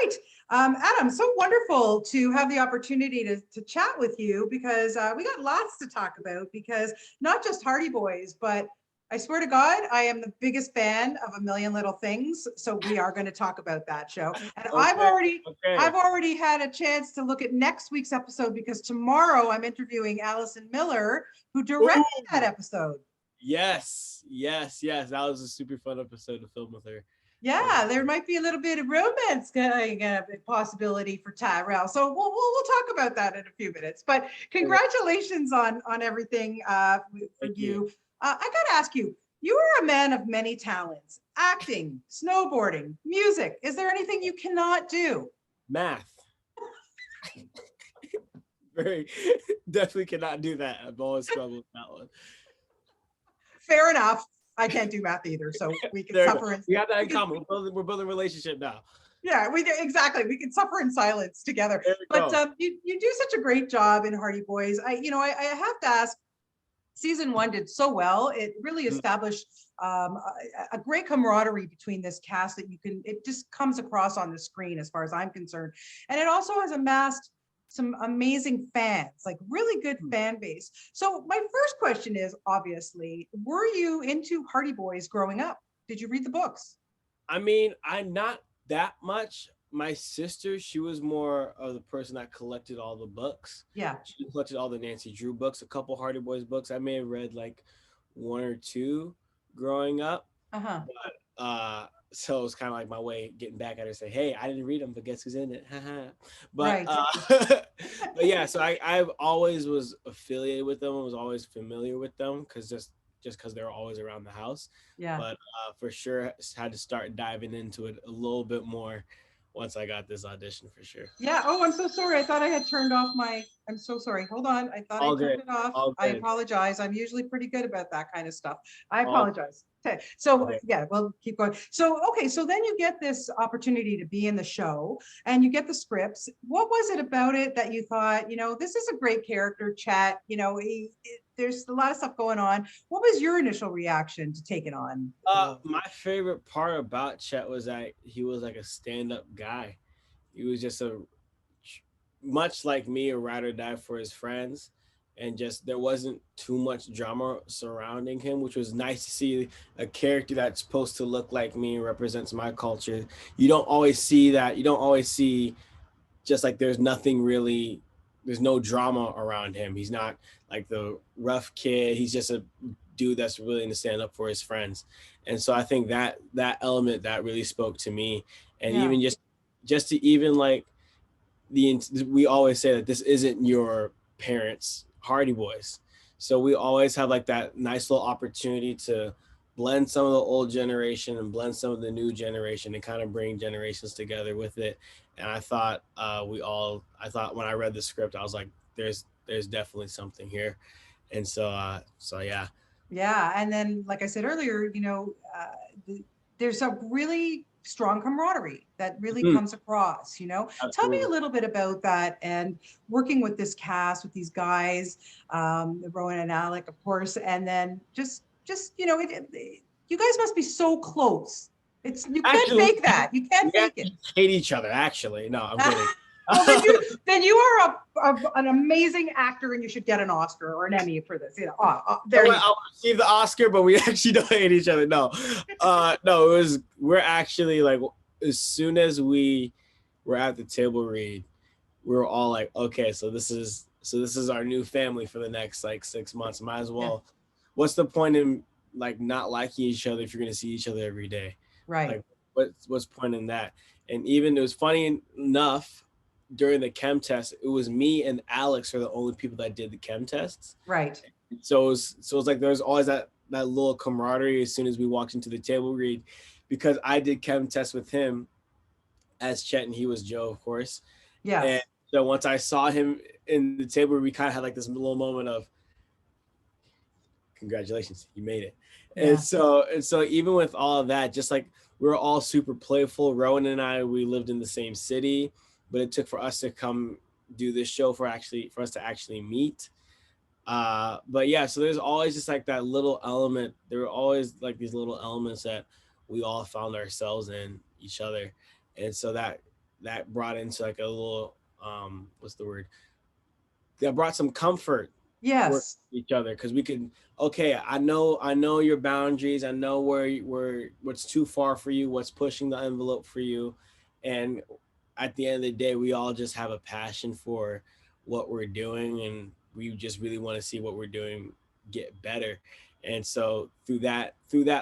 right. Adam, so wonderful to have the opportunity to chat with you because we got lots to talk about because not just Hardy Boys, but I swear to God, I am the biggest fan of A Million Little Things. So we are going to talk about that show. And Okay. I've Okay. already had a chance to look at next week's episode because tomorrow I'm interviewing Allison Miller, who directed that Ooh. episode. Yes. Yes. Yes. That was a super fun episode to film with her. That was Yeah, there might be a little bit of romance going a possibility for Tyrell. So we'll talk about that in a few minutes. But okay. congratulations on everything for Thank you. you. I got to ask you, you are a man of many talents: acting, snowboarding, music. Is there anything you cannot do? Math. Very definitely cannot do that. I've always struggled with that one. Fair enough. I can't do math either, so we can There we go. suffer in We have that we in can common. We're building a relationship now. yeah, we do exactly. We can suffer in silence together. There we But go. you do such a great job in Hardy Boys. I have to ask. Season one did so well. It really Mm. established a great camaraderie between this cast that it just comes across on the screen as far as I'm concerned. And it also has amassed some amazing fans, like really good fan base. So my first question is, obviously, were you into Hardy Boys growing up? Did you read the books? I mean, I'm not that much. My sister, she was more of the person that collected all the books. Yeah. She collected all the Nancy Drew books, a couple Hardy Boys books. I may have read like one or two growing up. Uh-huh. So it was kind of like my way of getting back at her, say, "Hey, I didn't read them, but guess who's in it?" but Right. but yeah, so I've always was affiliated with them. I was always familiar with them because just because they were always around the house. Yeah. But for sure, had to start diving into it a little bit more once I got this audition for sure. Yeah. Oh, I'm so sorry. I thought I had turned off I'm so sorry. Hold on. I thought I All turned good, it off. all I good, apologize. I'm usually pretty good about that kind of stuff. I all apologize. Okay. So good. yeah, we'll keep going. So okay, so then you get this opportunity to be in the show and you get the scripts. What was it about it that you thought, this is a great character, Chet, there's a lot of stuff going on. What was your initial reaction to taking on the role? My favorite part about Chet was that he was like a stand-up guy. He was just a much like me, a ride or die for his friends, and just there wasn't too much drama surrounding him, which was nice to see a character that's supposed to look like me and represents my culture. You don't always see that. You don't always see just like there's nothing really. There's no drama around him. He's not like the rough kid. He's just a dude that's willing to stand up for his friends. And so I think that element that really spoke to me, and Yeah. even just to even like we always say that this isn't your parents' Hardy Boys. So we always have like that nice little opportunity to blend some of the old generation and blend some of the new generation and kind of bring generations together with it. And I thought I thought when I read the script, I was like, there's definitely something here. And so yeah. Yeah, and then, like I said earlier, there's a really strong camaraderie that really Mhm, comes across. Tell me a absolutely. little bit about that and working with this cast, with these guys, Rowan and Alec, of course, and then just you guys must be so close. You can't Actually, fake that. You can't we fake it. actually hate each other. Actually, no, I'm kidding. Well, then you are an amazing actor, and you should get an Oscar or an Emmy for this. There you go. I'll receive the Oscar, but we actually don't hate each other. No, no, we're actually like as soon as we were at the table read, we were all like, okay, so this is our new family for the next like 6 months. Might as Yeah, well. What's the point in like not liking each other if you're gonna see each other every day? right, Like, what's point in that? And even it was funny enough during the chem test, it was me and Alex are the only people that did the chem tests. right. So it's like there's always that little camaraderie as soon as we walked into the table read, because I did chem test with him as Chet and he was Joe, of course. And Yes. so once I saw him in the table, we kind of had like this little moment of congratulations, you made it. And Yeah. so even with all of that, just like we were all super playful. Rowan and I, we lived in the same city, but it took for us to come do this show for us to actually meet. But yeah, so there's always just like that little element. There were always like these little elements that we all found ourselves in each other, and so that brought into like a little what's the word, that brought some comfort work Yes. with each other, because we could, okay, I know your boundaries, I know where what's too far for you, what's pushing the envelope for you. And at the end of the day, we all just have a passion for what we're doing, and we just really want to see what we're doing get better. And so through that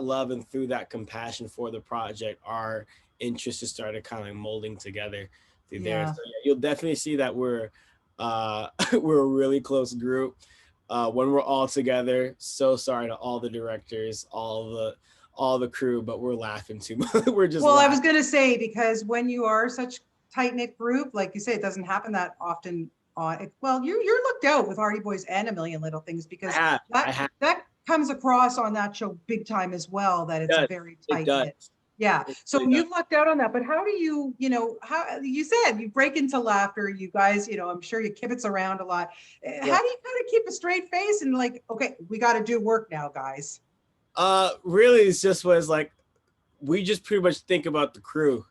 love and through that compassion for the project, our interests just started kind of molding together through there. So Yeah. yeah, you'll definitely see that we're we're a really close group when we're all together. So sorry to all the directors, all the crew, but we're laughing too much. We're just Well, I was laughing. going to say, because when you are such tight knit group, like you say, it doesn't happen that often on it. Well, you're looked out with Hardy Boys and A Million Little Things, I because have, I that have. that comes across on that show big time as well, that It it's a does. very It tight does. knit. Yeah. It So really does. you've lucked out on that. But how do you, how you said you break into laughter, you guys, I'm sure you kibitz around a lot. Yeah. How do you kind of keep a straight face and like, okay, we got to do work now, guys? Really, it's just was like we just pretty much think about the crew.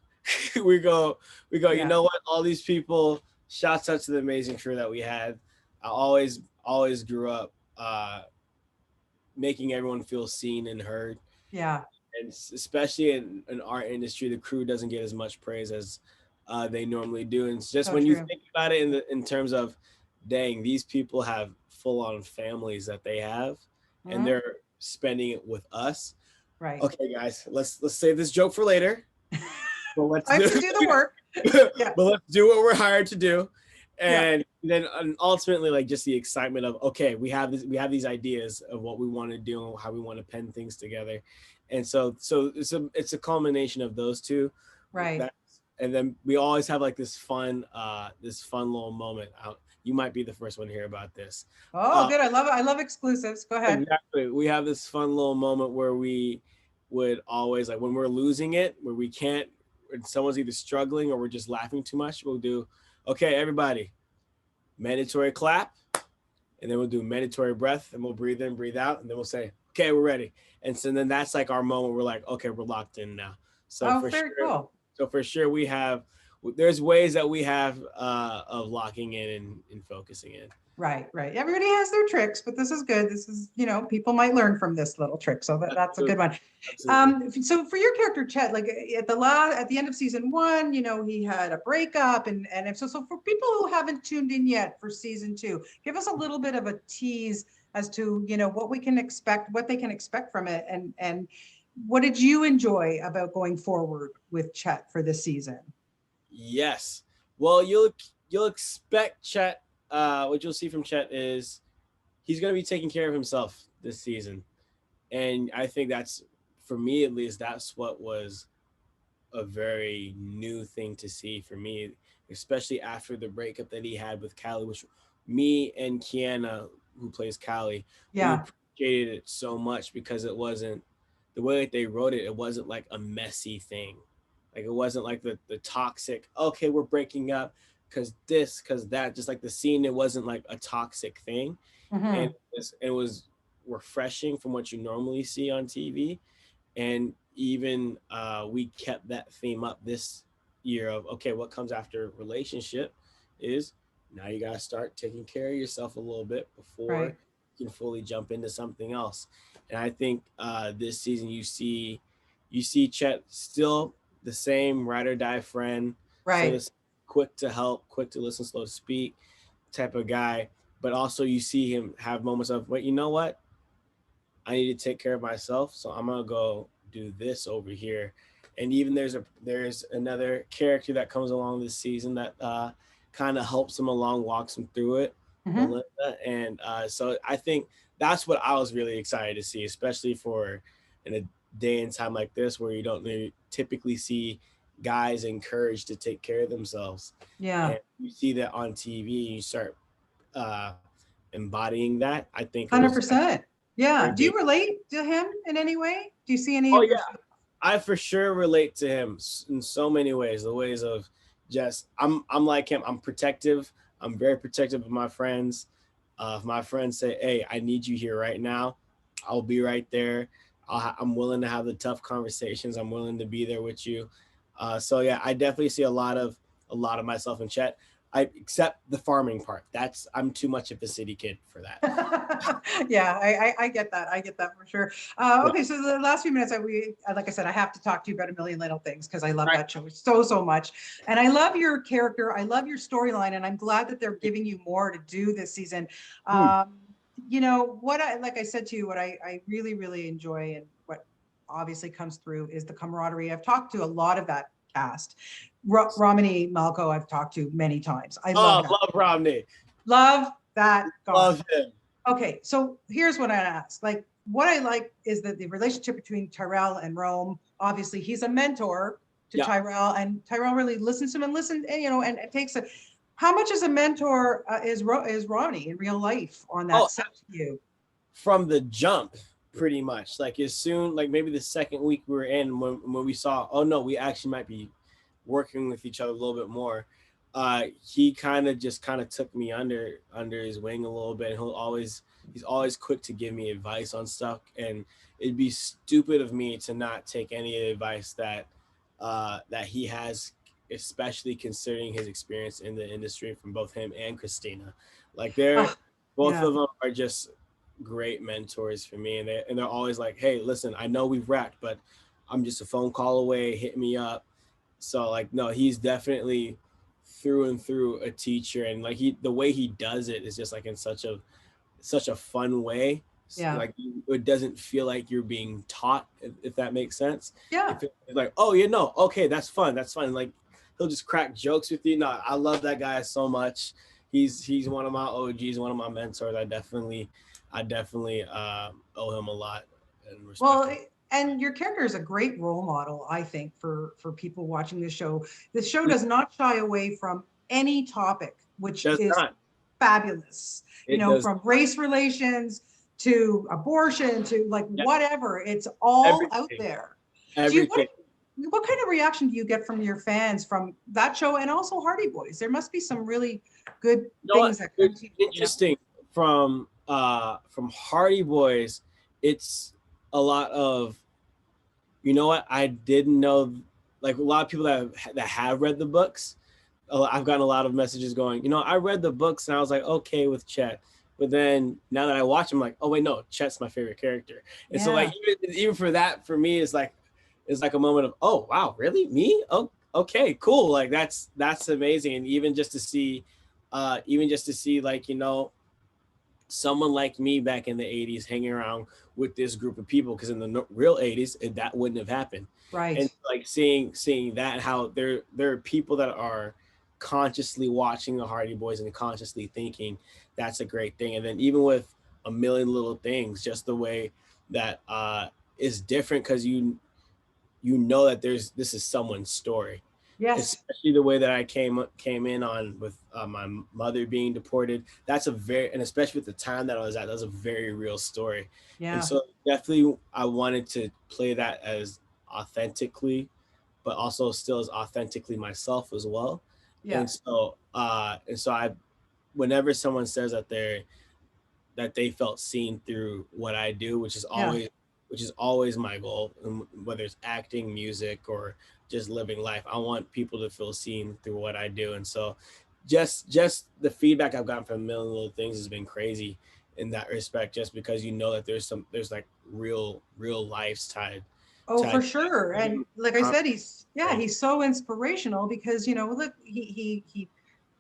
we go, you Yeah. know what? All these people, shouts out to the amazing crew that we had. I always grew up making everyone feel seen and heard. Yeah. And especially in our industry, the crew doesn't get as much praise as they normally do. And it's just So when you true. think about it in terms of, dang, these people have full on families that they have, and Mhm. they're spending it with us. Right. Okay, guys, let's save this joke for later. But let's I have do to do the work. Yeah. but let's do what we're hired to do. Yeah. And then ultimately, like, just the excitement of, okay, we have these ideas of what we want to do and how we want to pen things together. And so it's a culmination of those two. Right. That, and then we always have like this fun little moment out. You might be the first one to hear about this. Oh, uh good. I love it. I love exclusives. Go ahead. exactly, we have this fun little moment where we would always, like, when we're losing it, where we can't, when someone's either struggling or we're just laughing too much, we'll do, okay, everybody, mandatory clap, and then we'll do mandatory breath, and we'll breathe in, breathe out, and then we'll say, okay, we're ready. And so then that's like our moment. We're like, okay, we're locked in now. So Oh, for very sure, cool. we have, there's ways that we have of locking in and focusing in. Right, right. Everybody has their tricks, but this is good. This is, people might learn from this little trick. So that's a good Absolutely. one. Absolutely. So for your character, Chet, like at the end of season one, he had a breakup, and so for people who haven't tuned in yet for season two, give us a little bit of a tease as to, what we can expect, what they can expect from it, and what did you enjoy about going forward with Chet for this season? Yes. Well, you'll expect Chet. What you'll see from Chet is he's going to be taking care of himself this season, and I think that's, for me at least, that's what was a very new thing to see for me, especially after the breakup that he had with Callie, which me and Kiana, who plays Callie, we Yeah. appreciated it so much because it wasn't the way that they wrote it. It wasn't like a messy thing. Like, it wasn't like the toxic, okay, we're breaking up because this, because that. Just like the scene, it wasn't like a toxic thing. And Hmm. it was refreshing from what you normally see on TV. And even we kept that theme up this year of, okay, what comes after relationship is, now you got to start taking care of yourself a little bit before Right. you can fully jump into something else. And I think this season you see Chet still the same ride or die friend, still Right. this quick to help, quick to listen, slow to speak type of guy. But also you see him have moments of, wait, you know what, I need to take care of myself, so I'm gonna go do this over here. And even there's another character that comes along this season that kind of helps him along, walks him through it, Hmm. Belinda. And so I think that's what I was really excited to see, especially for in a day and time like this where you don't really typically see guys encouraged to take care of themselves. Yeah. And you see that on TV, you start uh, embodying that. I think it was 100%. very Yeah. Do big. you relate to him in any way? Do you see any Oh of your? yeah, I for sure relate to him in so many ways. The ways of, just, I'm like him. I'm protective. I'm very protective of my friends. If my friends say, "Hey, I need you here right now," I'll be right there. I'm willing to have the tough conversations. I'm willing to be there with you. So yeah, I definitely see a lot of a lot of myself in Chet. I except the farming part. I'm too much of a city kid for that. Yeah, I get that. I get that for sure. Yeah. Okay, so the last few minutes, like I said, I have to talk to you about A Million Little Things because I love Right. that show so much, and I love your character. I love your storyline, and I'm glad that they're giving you more to do this season. Hmm. You know what like I said to you, what I really enjoy and what obviously comes through is the camaraderie. I've talked to a lot of that cast. Romany Malco, I've talked to many times. I love Oh, that. love Romney. Love that guy. Love him. Okay, so here's what I ask. Like, what I like is that the relationship between Tyrell and Rome. Obviously, he's a mentor to Yeah. Tyrell, and Tyrell really listens to him and and it takes a. How much as a mentor is Romney in real life on Oh, that set to you? from the jump, pretty much. Like as soon, like maybe the second week we were in, when we saw, oh no, we actually might be working with each other a little bit more. He kind of took me under his wing a little bit. And he's always quick to give me advice on stuff, and it'd be stupid of me to not take any of the advice that he has, especially considering his experience in the industry from both him and Christina. Like they're Ah, both yeah. of them are just great mentors for me, and they're always like, hey, listen, I know we've wrapped, but I'm just a phone call away, hit me up. So like, no, he's definitely through and through a teacher, and like the way he does it is just like in such a fun way. Yeah. Like it doesn't feel like you're being taught, if that makes sense. Yeah. If it's like, oh, you know, okay, that's fun. Like he'll just crack jokes with you. No, I love that guy so much. He's one of my OGs, one of my mentors. I definitely owe him a lot and respect Well, him. and your character is a great role model, I think, for people watching this show. This show does not shy away from any topic, which Does is not. fabulous. You It know, does from race relations to abortion to like yeah, whatever, it's all out everything. there. Do you Everything. what kind of reaction do you get from your fans from that show and also Hardy Boys? There must be some really good You know what? things that come It's to you, you know? interesting from Hardy Boys. It's a lot of, you know what, I didn't know, like a lot of people that have read the books. I've gotten a lot of messages going, you know, I read the books and I was like, okay with Chet, but then now that I watch him, like, oh wait, no, Chet's my favorite character. And so like Yeah. even for that, for me, it's like a moment of, oh wow, really, me? Oh, okay, cool. Like that's amazing. And even just to see like, someone like me back in the 80s hanging around with this group of people, because in the real 80s that wouldn't have happened. And Right. like seeing that, how there are people that are consciously watching the Hardy Boys and consciously thinking that's a great thing. And then even with A Million Little Things, just the way that is different, because you know that this is someone's story, Yes. especially the way that I came in on with my mother being deported. That's a very, and especially with the time that I was at, that's a very real story. And Yeah. so definitely I wanted to play that as authentically, but also still as authentically myself as well. Yeah. And so I, whenever someone says that they felt seen through what I do, Yeah. which is always my goal, whether it's acting, music, or just living life. I want people to feel seen through what I do. And so just the feedback I've gotten from A Million Little Things has been crazy in that respect, just because that there's like real lives Oh, for tied sure. And like I to said, that. he's so inspirational because, look, he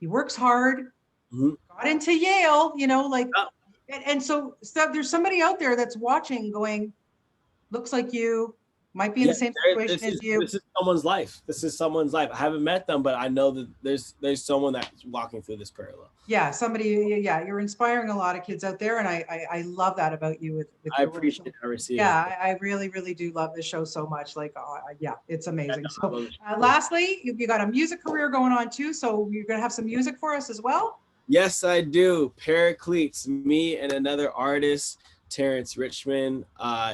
works hard, Mhm. got into Yale, like, Oh, and so there's somebody out there that's watching going, looks like you, might be in yeah, the same situation this is as you. this is someone's life. This is someone's life. I haven't met them, but I know that there's someone that's walking through this parallel. Yeah, somebody, yeah, you're inspiring a lot of kids out there. And I love that about you with I your role. appreciate So it. I receive it. yeah, I really do love this show so much. Like, yeah, it's Yeah, amazing. no, I So love it. lastly, you got a music career going on too. So you're going to have some music for us as well. Yes, I do. Paracletes, me and another artist, Terrence Richmond.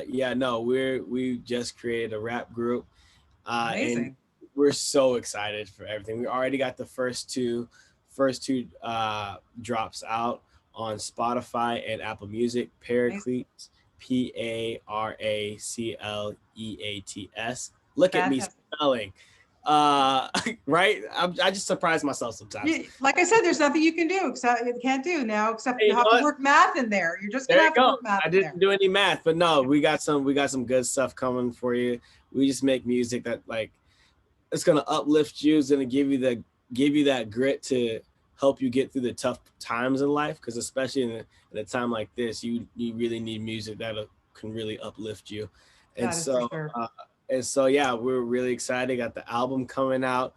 Yeah, no, we just created a rap group, and Amazing. we're so excited for everything. We already got the first two drops out on Spotify and Apple Music. Amazing. Paracletes, Paracleats. Look at me Fantastic. spelling. right? I just surprise myself sometimes. Like I said, there's nothing you can do except you can't do now except Hey, you you have know to what? work math in there. You're just There gonna you have to go. work math I in there. didn't do any math, but no, we got some good stuff coming for you. We just make music that like it's gonna uplift you. It's gonna give you that grit to help you get through the tough times in life. Because especially in a time like this, you really need music that can really uplift you. And That is for so sure. yeah, we're really excited. Got the album coming out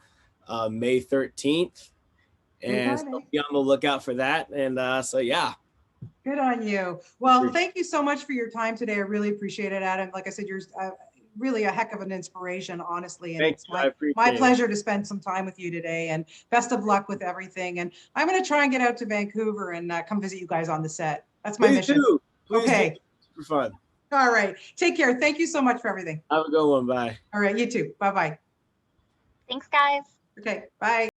May 13th, Good and so timing. be on the lookout for that. And so yeah. Good on you. Well, thank you so much for your time today. I really appreciate it, Adam. Like I said, you're really a heck of an inspiration, honestly. And Thank it's you. I my appreciate it. pleasure to spend some time with you today. And best of luck with everything. And I'm going to try and get out to Vancouver and come visit you guys on the set. That's my mission. Please Okay. do. Super fun. All right. Take care. Thank you so much for everything. Have a good one. Bye. All right. You too. Bye-bye. Thanks, guys. Okay. Bye.